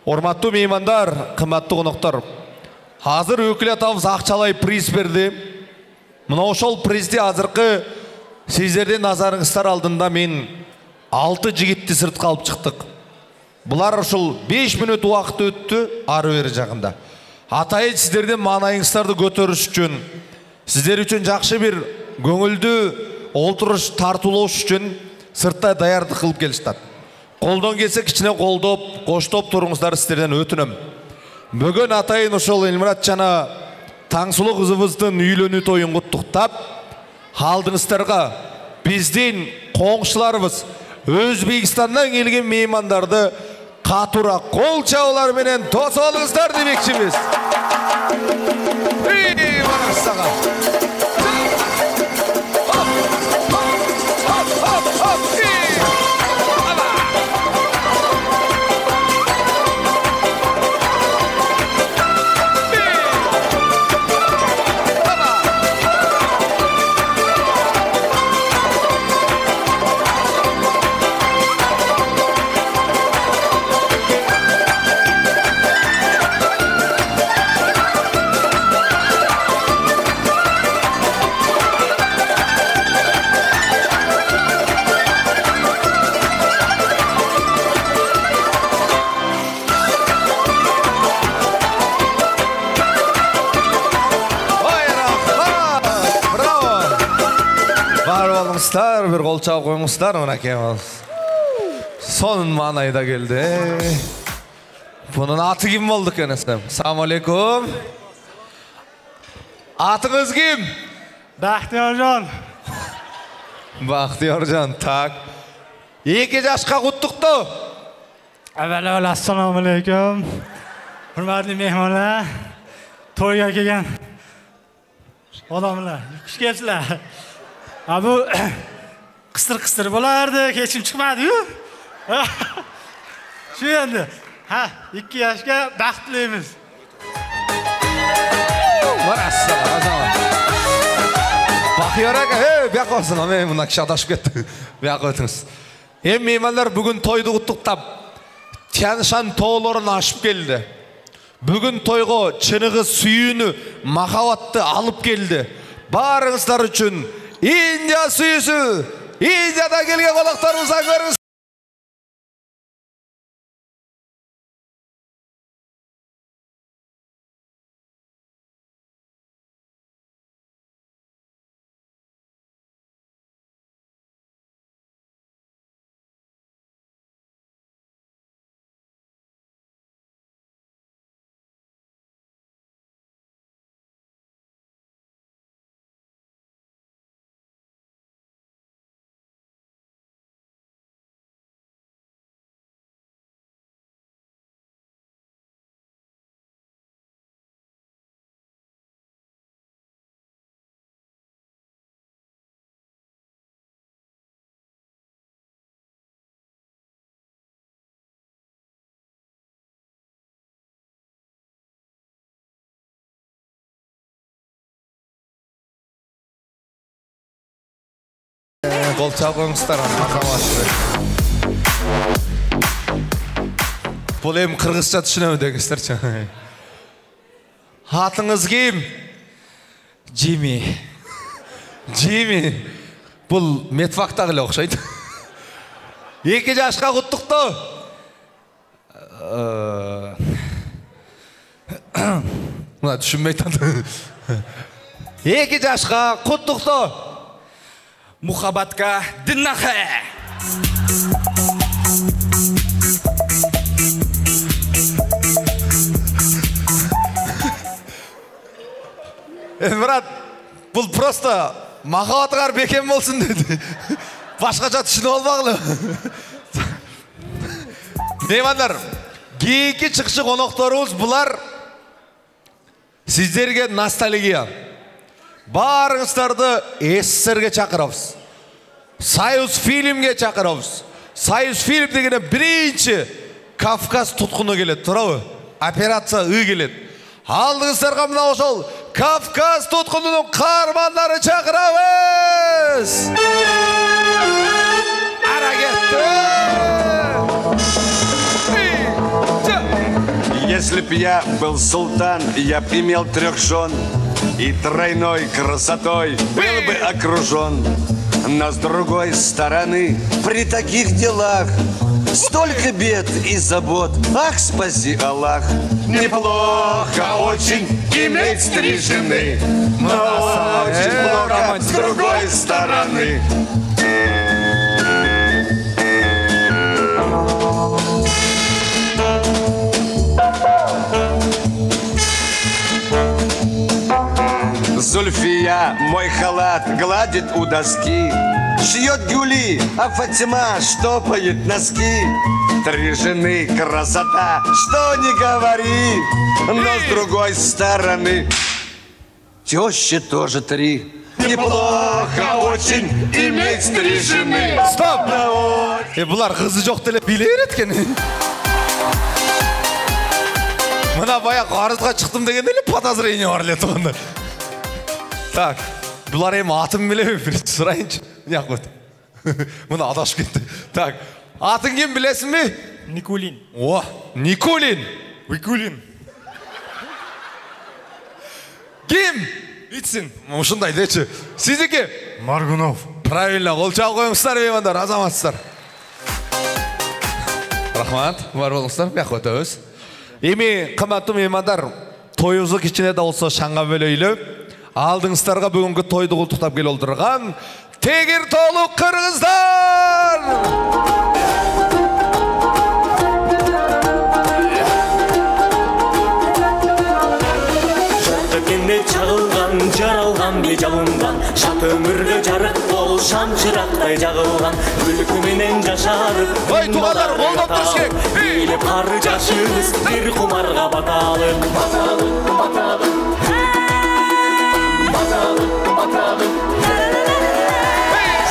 Урматтуу меймандар, кымбаттуу коноктор. Азыр өкүлет абыз акчалай приз берди. Мына ошол призди азыркы сиздердин назарыңыздар алдында мен 6 жигитти сыртка алып чыктык. Булар ушул 5 мүнөт убакыт өттү ары бери жагында. Атайын сиздердин маанайыңыздарды көтөрүш үчүн, сиздер үчүн жакшы бир көңүлдүү олтуруш тартуулош үчүн сыртта даярдык кылып келишти. Колдон келсе кичине колдоп, коштоп туруңуздар сиздерден өтүнөм. Бүгүн атайын ошол Элмурат жана Таңсулуу кызыбыздын үйлөнүү тоюн куттуктап, алдыңыздарга биздин коңшуларыбыз Өзбекстандан келген меймандарды катуура кол чабуулар менен тосуп алыңыздар демекчибиз. Bir kol çabuk koymuşlar ona Kemal. Son manayda geldi. Bunun atı kim olduk enesem? Assalamu alaikum. Atınız kim? Baxtiyorjon. Baxtiyorjon, tak. 2 yaşka kuttuktu. Evvela assalomu alaykum. Hurmatli mehmonlar, to'yga kelgan odamlar, xush kelibsizlar. Bu qistir bo'lardi, hechim chiqmadi-yu. Shu endi. 2 yoshga baxt tilaymiz. Marhamat. Baxtiyor aka, bu yoqqa olsin, men bundan kishi adashib ketdi. Bu yoqqa o'tіңіз. Mehmonlar bugun to'yni qutlab, Tianshan to'g'larini ашып keldi. Bugun to'yga chiniga suyuni, mahavatni alib keldi. Barыңыздар uchun India suyusu, India'da kelgan qo'noqlarimizni ko'ramiz. Kol çalgınızlar anlatamazsınız. Bu hem Kırgızca düşünemedi göstereceğim. Hatınız kim? Jimmy. Jimmy. Bu metfakta gile okşaydı. 2 yaşka kuttuktu. Buna düşünmeyi tanıdı. 2 yaşka kuttuktu. Muhabbatka dinnaha. Murat, bu prosta mahavatgar bekem olsun dedi. Başkaca düşünü olmaqlı. Meymanlar, keyinki çıkışı konoqlarımız bular sizlerge nostalgiya. Barыңыздарды SSSR-ге чакырабыз. Союз фильмге чакырабыз. Союз фильм дегенде биринчи Кавказ туткуну келет, туурабы? Операция ы келет. Алдыңыздарга мына ошол Кавказ туткунунун каармандары чакырабыз. Ара кетти. Если б я был султан, я б имел 3 жен, и тройной красотой был бы окружен. Но с другой стороны, при таких делах столько бед и забот, ах, спаси Аллах. Неплохо очень иметь 3 жены, но очень плохо с другой стороны. Зульфия мой халат гладит у доски, шьет гюли, а Фатима штопает носки. 3 жены красота, что не говори. Но с другой стороны, тещи тоже 3. Неплохо очень иметь 3 жены. Стоп! Бұлар қызы жоқ тілі билер еткен. Мына баяқ арызға шықтым дегенде ле подозрение бар ле тұғында. Так, бұлар ем атын біле ме? Бірінші сұрайыншы. Не қойды? Мұна адашып кетті. Так, атын кем білесің бе? Никулин. О, Никулин. Викулин. Кем? Итсин. Мұшындай дечі. Сіз еке? Маргунов. Правильно, қол чал қойыңыздар меймандар, азаматсыздар. Рахмат, бар болыңыздар, бәқ өтөз. Еме, қыматты меймандар, тойыңызы кішкене де олса шаңға бөлейлі. Алдыңыздарға бүгінгі тойды құлтықтап кел олдырған Тегір толы қырғыздар! Жартыкенде чағылған, жаралған бе жалынған, шат өмірге жарық бол, шам шырақтай жағылған, күлкіменен жашарып, Ой, туғадар, қолдап тұрыш керек! Билеп қары жашымыз, бір құмарға баталық.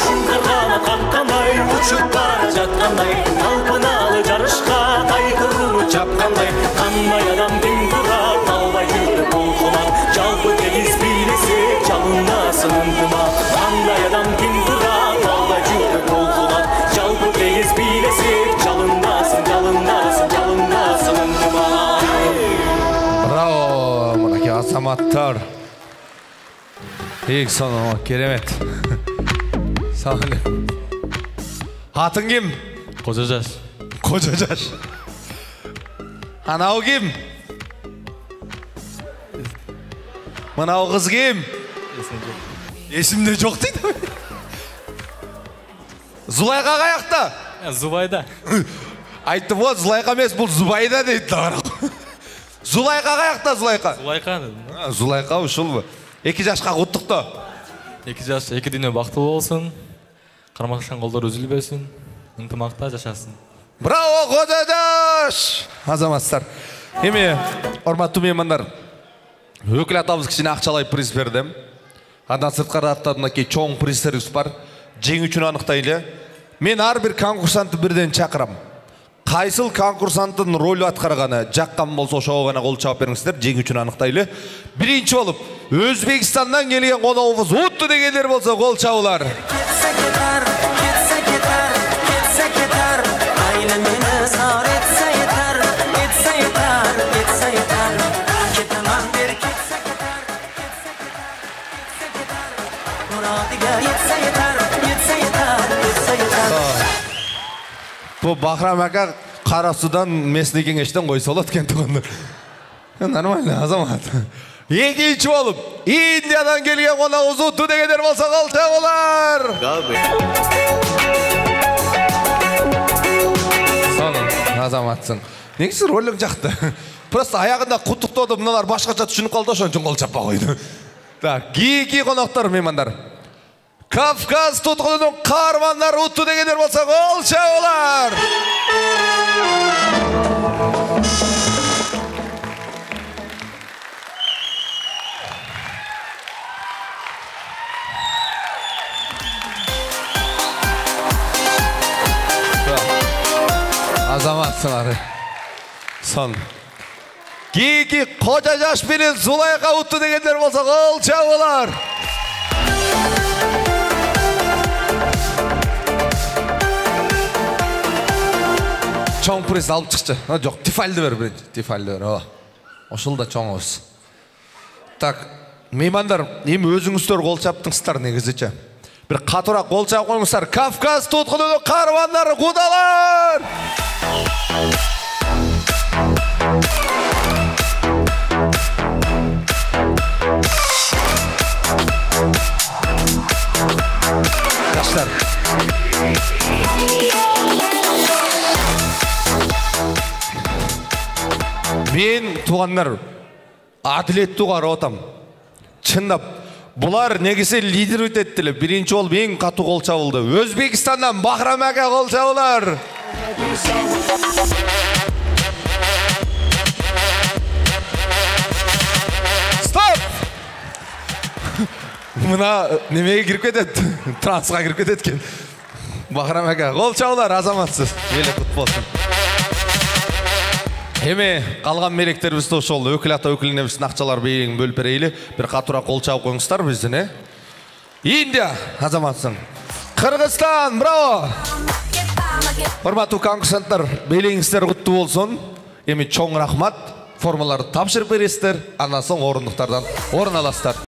Шыңғырғаны қаққандай, ұшып бара жатқандай, талпыналы жарышқа тайғыру чапқандай, қандай адам тең тұрар, талбай жүрді толқынар, жалпы тегіз билесе жалындасын ынтымақ. Қандай адам тең тұрар, талбай жүрді толқынар, жалпы тегіз билесе жалындасын ынтымақ. Браво, мұнаке азаматтар. Ек соны, керемет. Сағылы. Атын кем? Қожа жаш. Қожа жаш. Анау кем? Мынау қыз кем? Есімде жоқ дейді. Зулайқа қаяқта? Зубайда. Айтты вот, Зулайқа емес, бұл Зубайда дейді. Зулайқа қаяқта, Зулайқа? Зулайқа. Зулайқа ұшыл бі. 2 жашқа құттықты. 2 жаш, 2 дүние бақытты болсын. Қармақшан қолдар үзілбесін. Ынтымақта жашасын. Браво, Қожа жаш! Азаматсыздар. Еме, орматты меймандар. Өкіл атамыз кішіне ақшалай приз бердім. Андан сыртқары аттарына кей чоң призтеріңіз бар. Жең үшін анықтайлы. Мен ар бір конкурсанты бірден шақырам. Қайсыл конкурсантын рөлі атқарғаны жаққан болса ошауға ғана қол чауап беріңіздер, жең үшін анықтайлы. Бірінші болып, Өзбекстаннан келген қонағымыз Утты дегендер болса қол чаулар. Ketsa ketar, ayla meni zor etsa yetar, ketaman ber ketsa ketar, murodiga yetsa yetar. Bu Bahram aka Qarasudan местный кеңештен қойса олады екен тұғынды. Нормально, азамат. Екінші болып, Индиядан келген қонағымыз Утты дегендер болса қол чаулар. Соның азаматсың. Негізі рөлің жақты. Просто аяғында құттықтауды мыналар башқаша түсініп қалды, шон үшін қол чаппа қойды. Так, кейкі қонақтар, меймандар. Кавказ тұтқынының қармандар Утты дегендер болса қол чаулар. Азаматсыңары. Сон. Кейкі Қожа жаш пенен Зулайқа Утты дегендер болса қол чаулар. чоң приз алып чыкчы. Жок, тифальды бер биринчи. Тифальды бер. Ошол да чоң болсун. Так, меймандар, эми өзүңүздөр кол чаптыңыздар негизиче. Бир катуураак кол чап коюңуздар. Кавказ туткунунун карвандары кудалар! Жаштар. Мен тугандар адилеттүү карап атам. Чындап, булар негизи лидер өтеттиле. Биринчи болуп эң катуу кол чабылды. Өзбекстандан Бахрам ака кол чабылар. Стоп! Мына немеге кирип кетет? Трансқа кирип кетет экен. Бахрам ака кол чабылар, азаматсыз. Эле кут болсун. Эми калган мелектерибизди ошол өкүл ата өкүлүнөбүздүн акчалар бейин бөлүп берейли. Бир катуураак кол чабып коюңуздар биздин, Индия азаматсың. Кыргызстан, браво! Урматтуу конкурсанттар, белиңиздер куттуу болсун. Эми чоң рахмат. Формаларды тапшырып бересиздер, андан соң орындыктардан орун аласыздар.